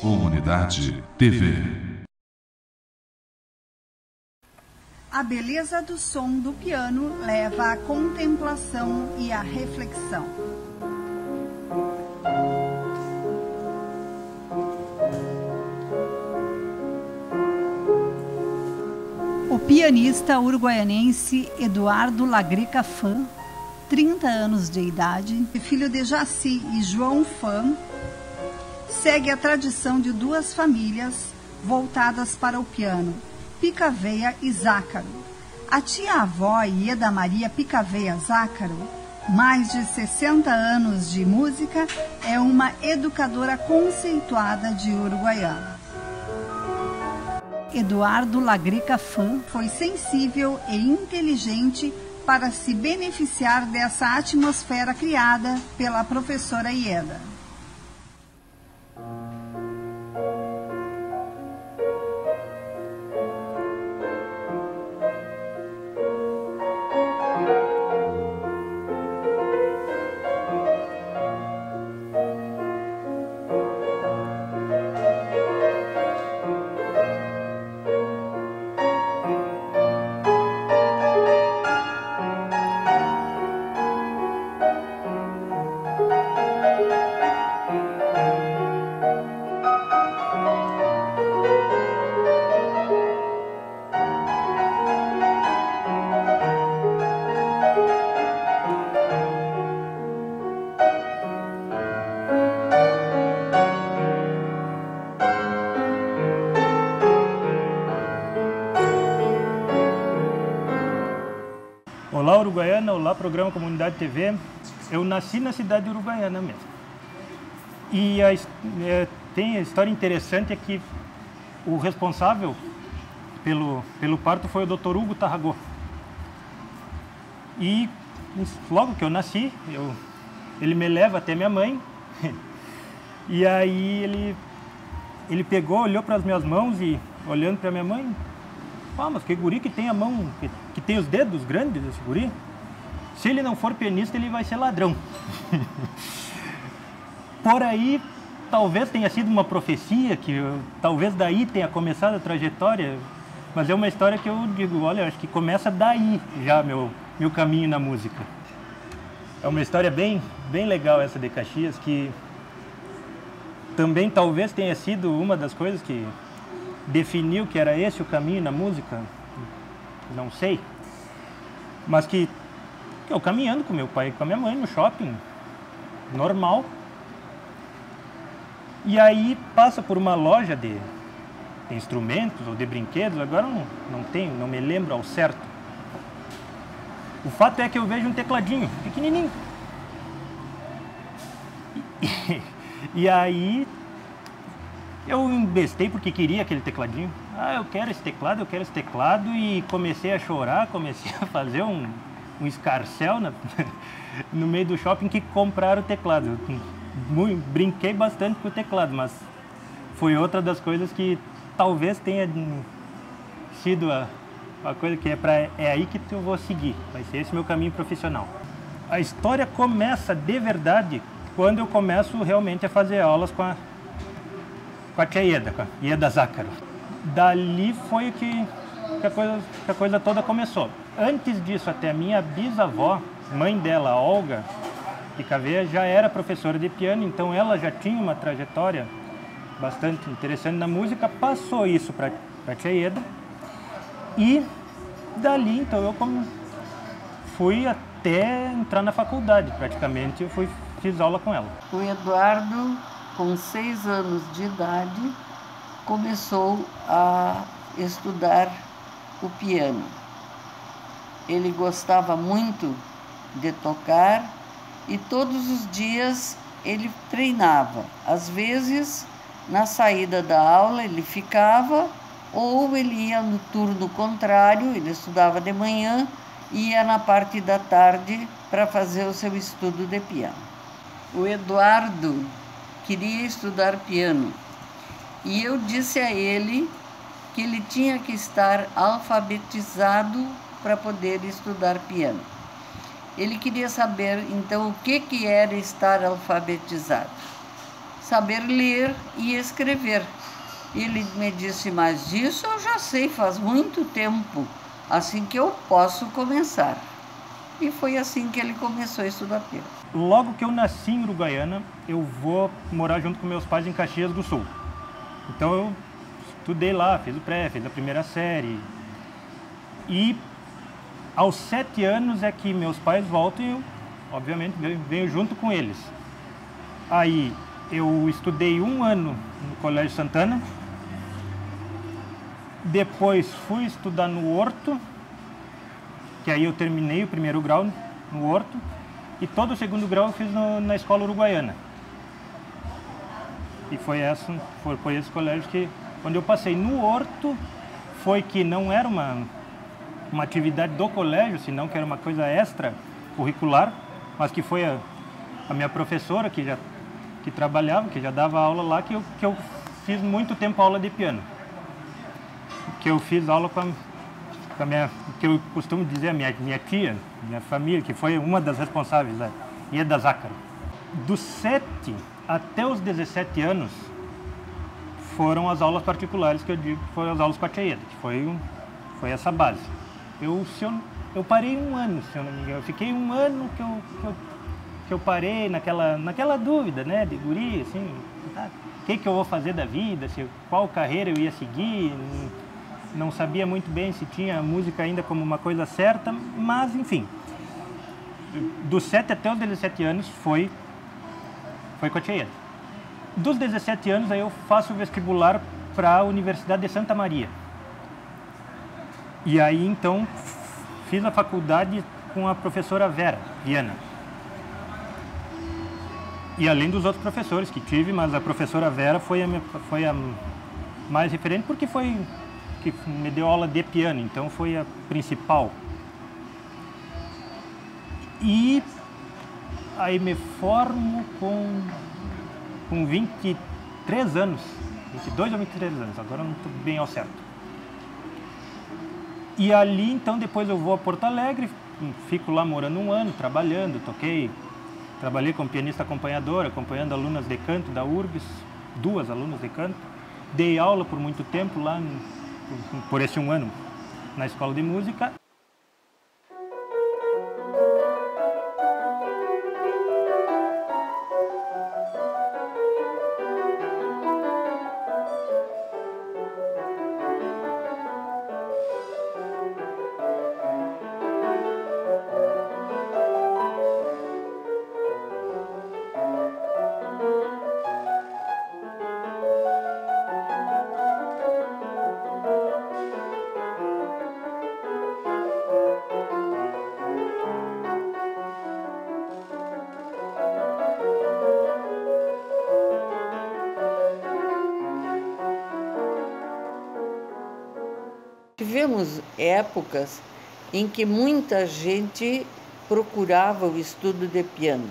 Comunidade TV. A beleza do som do piano leva à contemplação e à reflexão. O pianista uruguaianense Eduardo Lagreca Fam, 30 anos de idade, filho de Jaci e João Fam, segue a tradição de duas famílias voltadas para o piano, Picaveia e Zácaro. A tia-avó Ieda Maria Picaveia Zácaro, mais de 60 anos de música, é uma educadora conceituada de Uruguaiana. Eduardo Lagreca Fam foi sensível e inteligente para se beneficiar dessa atmosfera criada pela professora Ieda. Olá Uruguaiana, olá programa Comunidade TV. Eu nasci na cidade de Uruguaiana mesmo. E tem a história interessante é que o responsável pelo parto foi o Dr. Hugo Tarragó. E logo que eu nasci, ele me leva até minha mãe. E aí ele pegou, olhou para as minhas mãos e olhando para minha mãe, mas que guri que tem a mão, que tem os dedos grandes, esse guri. Se ele não for pianista, ele vai ser ladrão. Por aí, talvez tenha sido uma profecia, talvez daí tenha começado a trajetória, mas é uma história que eu digo, olha, acho que começa daí já meu caminho na música. É uma história bem legal essa de Caxias, que também talvez tenha sido uma das coisas que definiu que era esse o caminho na música, não sei, mas que eu caminhando com meu pai e com a minha mãe no shopping, normal, e aí passa por uma loja de instrumentos ou de brinquedos, agora não me lembro ao certo. O fato é que eu vejo um tecladinho pequenininho, e aí eu embestei porque queria aquele tecladinho. Eu quero esse teclado, e comecei a chorar, comecei a fazer um escarcéu no meio do shopping que compraram o teclado. Brinquei bastante com o teclado, mas foi outra das coisas que talvez tenha sido a coisa que é aí que eu vou seguir, vai ser esse meu caminho profissional. A história começa de verdade quando eu começo realmente a fazer aulas com a tia Ieda, com a Ieda Zácaro. Dali foi que a coisa toda começou. Antes disso, até a minha bisavó, mãe dela, Olga Picaveia, já era professora de piano, então ela já tinha uma trajetória bastante interessante na música, passou isso para a tia Ieda, e dali então eu fui até entrar na faculdade, praticamente eu fiz aula com ela. O Eduardo, com 6 anos de idade, começou a estudar o piano. Ele gostava muito de tocar e todos os dias ele treinava. Às vezes, na saída da aula, ele ficava, ou ele ia no turno contrário, ele estudava de manhã e ia na parte da tarde para fazer o seu estudo de piano. O Eduardo queria estudar piano e eu disse a ele que ele tinha que estar alfabetizado para poder estudar piano. Ele queria saber, então, o que era estar alfabetizado. Saber ler e escrever. Ele me disse, mas disso eu já sei faz muito tempo, assim que eu posso começar. E foi assim que ele começou a estudar piano. Logo que eu nasci em Uruguaiana, eu vou morar junto com meus pais em Caxias do Sul. Então eu estudei lá, fiz o pré, fiz a primeira série. E aos 7 anos é que meus pais voltam e eu, obviamente, venho junto com eles. Aí eu estudei 1 ano no Colégio Santana. Depois fui estudar no Horto, que aí eu terminei o primeiro grau no Horto. E todo o segundo grau eu fiz na escola uruguaiana. E foi esse colégio que, quando eu passei no Horto, foi que não era uma atividade do colégio, senão que era uma coisa extra curricular, mas que foi a minha professora que trabalhava, que já dava aula lá, que eu fiz muito tempo aula de piano. Que eu fiz aula com a minha, que eu costumo dizer, a minha tia, minha família, que foi uma das responsáveis da Ieda Zácaro. Dos 7 até os 17 anos foram as aulas particulares, que eu digo que foram as aulas com a tia Ieda, que foi essa base. Eu parei 1 ano, se eu não me engano. Eu fiquei 1 ano que eu parei naquela dúvida, né, de guri, assim, o que eu vou fazer da vida, qual carreira eu ia seguir. Não sabia muito bem se tinha a música ainda como uma coisa certa, mas enfim. Dos 7 até os 17 anos foi com a tia Ieda. Dos 17 anos aí eu faço o vestibular para a Universidade de Santa Maria. E aí então fiz a faculdade com a professora Vera Viana. E além dos outros professores que tive, mas a professora Vera foi a mais referente, porque foi que me deu aula de piano, então foi a principal. E aí me formo com 23 anos, 22 ou 23 anos, agora não estou bem ao certo. E ali, então, depois eu vou a Porto Alegre, fico lá morando 1 ano, trabalhando, trabalhei como pianista acompanhador, acompanhando alunas de canto da URGS, 2 alunas de canto. Dei aula por muito tempo lá, por esse 1 ano, na escola de música. Tivemos épocas em que muita gente procurava o estudo de piano.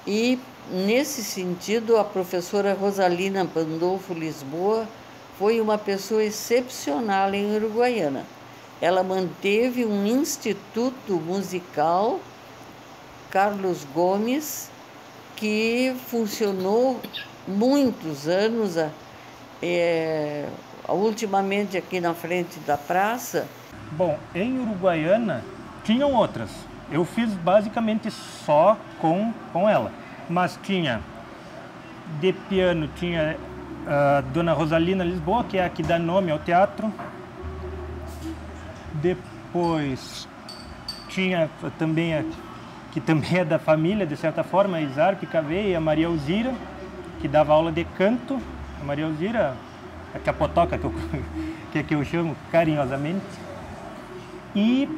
E, nesse sentido, a professora Rosalina Pandolfo Lisboa foi uma pessoa excepcional em Uruguaiana. Ela manteve um instituto musical, Carlos Gomes, que funcionou muitos anos, ultimamente aqui na frente da praça. Bom, em Uruguaiana tinham outras. Eu fiz basicamente só com ela. Mas tinha de piano, tinha a Dona Rosalina Lisboa, que é a que dá nome ao teatro. Depois tinha também que também é da família, de certa forma, a Isarpe Cavei e a Maria Alzira, que dava aula de canto. A Maria Alzira, a capotoca, que eu chamo carinhosamente. E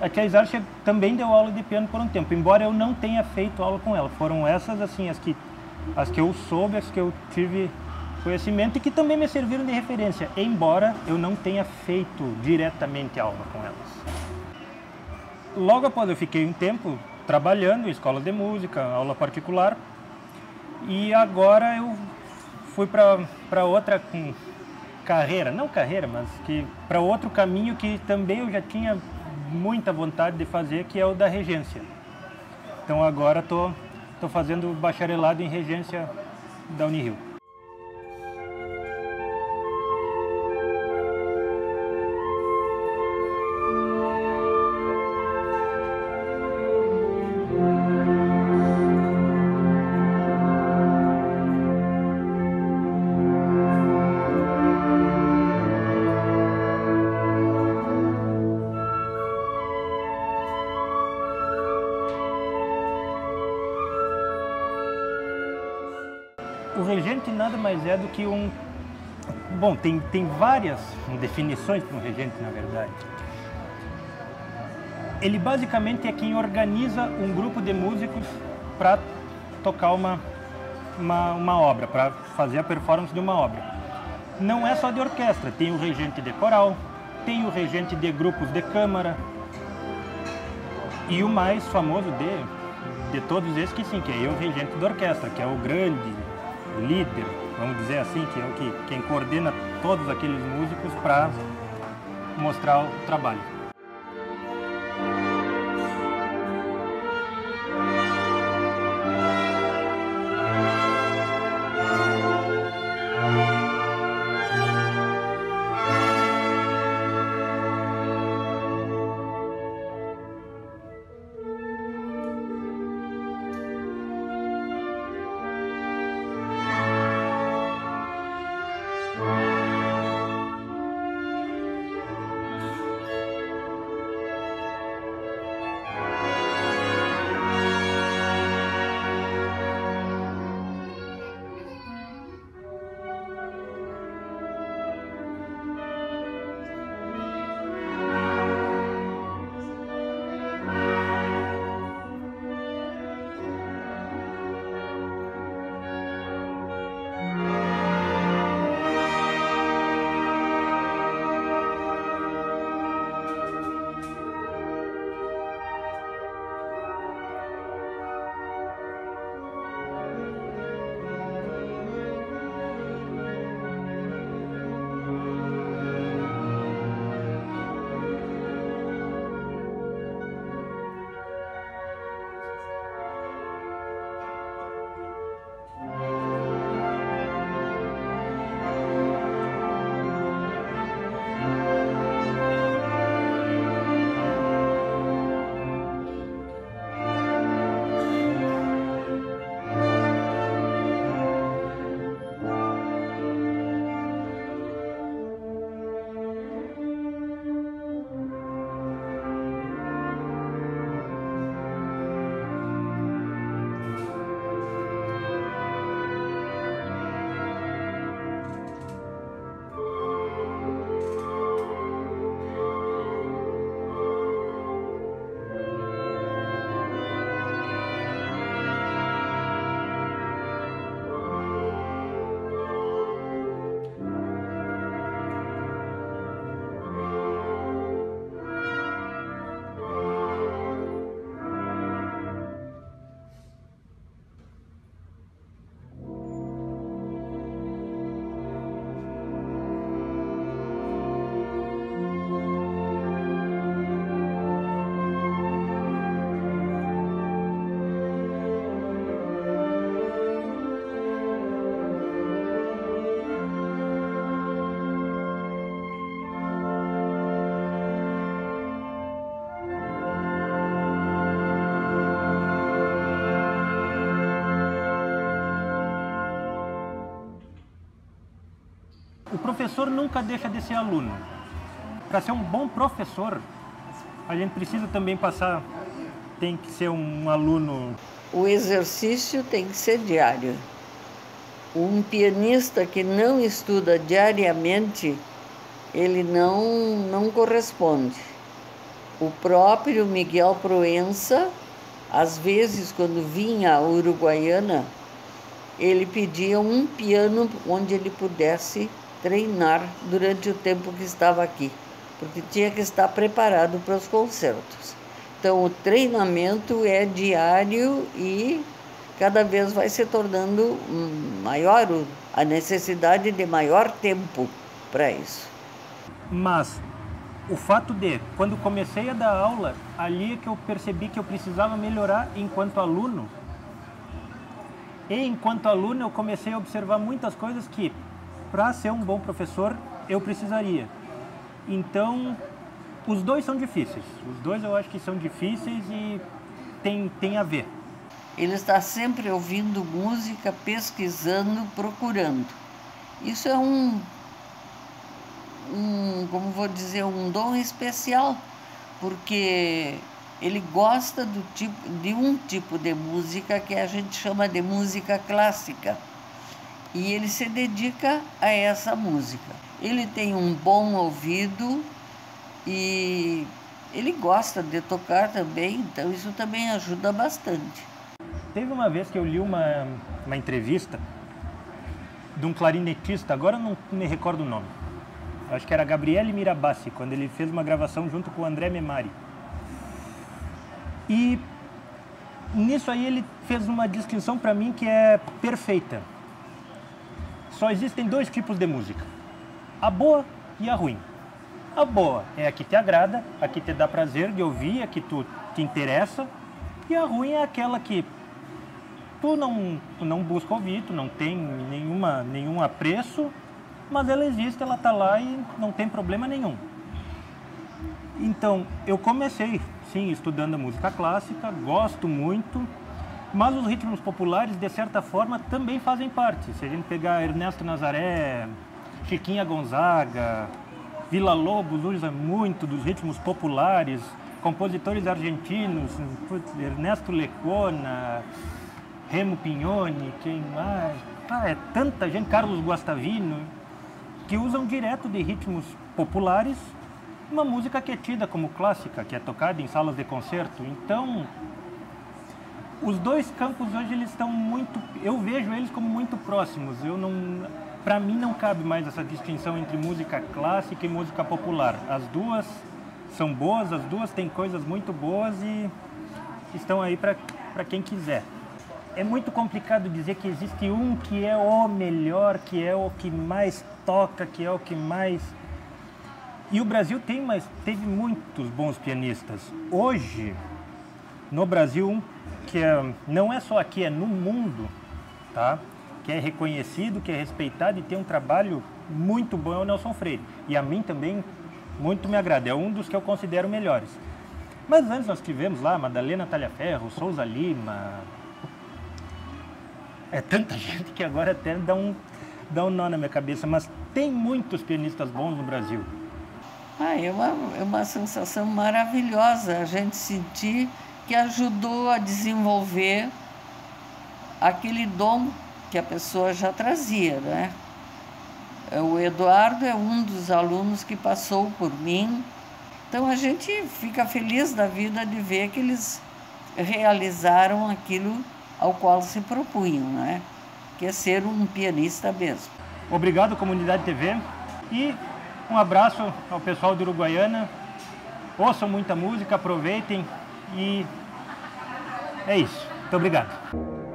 a tia Isarpe também deu aula de piano por um tempo, embora eu não tenha feito aula com ela. Foram essas, assim, as que eu soube, as que eu tive conhecimento e que também me serviram de referência, embora eu não tenha feito diretamente aula com elas. Logo após eu fiquei um tempo trabalhando em escola de música, aula particular, e agora eu fui para outra carreira, não carreira, mas para outro caminho que também eu já tinha muita vontade de fazer, que é o da regência. Então agora estou fazendo bacharelado em regência da Unirio. O regente nada mais é do que um... Bom, tem várias definições para um regente, na verdade. Ele basicamente é quem organiza um grupo de músicos para tocar uma obra, para fazer a performance de uma obra. Não é só de orquestra, tem o regente de coral, tem o regente de grupos de câmara, e o mais famoso de todos esses, que sim, que é o regente da orquestra, que é o grande líder, vamos dizer assim, que é quem coordena todos aqueles músicos para mostrar o trabalho. O professor nunca deixa de ser aluno. Para ser um bom professor, a gente precisa também tem que ser um aluno. O exercício tem que ser diário. pianista que não estuda diariamente, ele não corresponde. O próprio Miguel Proença, às vezes, quando vinha a Uruguaiana, ele pedia um piano onde ele pudesse treinar durante o tempo que estava aqui, porque tinha que estar preparado para os concertos. Então, o treinamento é diário e cada vez vai se tornando maior a necessidade de maior tempo para isso. Mas o fato de, quando comecei a dar aula, ali é que eu percebi que eu precisava melhorar enquanto aluno. E enquanto aluno eu comecei a observar muitas coisas que, para ser um bom professor, eu precisaria. Então, os dois são difíceis. Os dois eu acho que são difíceis e tem a ver. Ele está sempre ouvindo música, pesquisando, procurando. Isso é como vou dizer, um dom especial, porque ele gosta de um tipo de música que a gente chama de música clássica. E ele se dedica a essa música. Ele tem um bom ouvido e ele gosta de tocar também, então isso também ajuda bastante. Teve uma vez que eu li uma entrevista de um clarinetista, agora eu não me recordo o nome. Acho que era Gabriele Mirabassi, quando ele fez uma gravação junto com o André Memari. E nisso aí ele fez uma descrição para mim que é perfeita. Só existem dois tipos de música, a boa e a ruim. A boa é a que te agrada, a que te dá prazer de ouvir, a que tu te interessa. E a ruim é aquela que tu não busca ouvir, tu não tem nenhum apreço, mas ela existe, ela está lá e não tem problema nenhum. Então, eu comecei, sim, estudando música clássica, gosto muito, mas os ritmos populares, de certa forma, também fazem parte. Se a gente pegar Ernesto Nazaré, Chiquinha Gonzaga, Villa-Lobos usa muito dos ritmos populares, compositores argentinos, Ernesto Lecona, Remo Pignoni, quem mais? É tanta gente, Carlos Guastavino, que usam direto de ritmos populares uma música que é tida como clássica, que é tocada em salas de concerto. Então, os dois campos hoje eles estão muito, eu vejo eles como muito próximos. Para mim não cabe mais essa distinção entre música clássica e música popular. As duas são boas, as duas têm coisas muito boas e estão aí para quem quiser. É muito complicado dizer que existe um que é o melhor, que é o que mais toca, que é o que mais... E o Brasil teve muitos bons pianistas. Hoje, no Brasil, um que não é só aqui, é no mundo, tá? Que é reconhecido, que é respeitado e tem um trabalho muito bom, é o Nelson Freire. E a mim também muito me agrada, é um dos que eu considero melhores. Mas antes nós tivemos lá Madalena Talhaferro, Souza Lima... É tanta gente que agora até dá um nó na minha cabeça, mas tem muitos pianistas bons no Brasil. É uma sensação maravilhosa a gente sentir que ajudou a desenvolver aquele dom que a pessoa já trazia, né? O Eduardo é um dos alunos que passou por mim, então a gente fica feliz da vida de ver que eles realizaram aquilo ao qual se propunham, né? Que é ser um pianista mesmo. Obrigado, Comunidade TV, e um abraço ao pessoal de Uruguaiana. Ouçam muita música, aproveitem e é isso. Muito obrigado.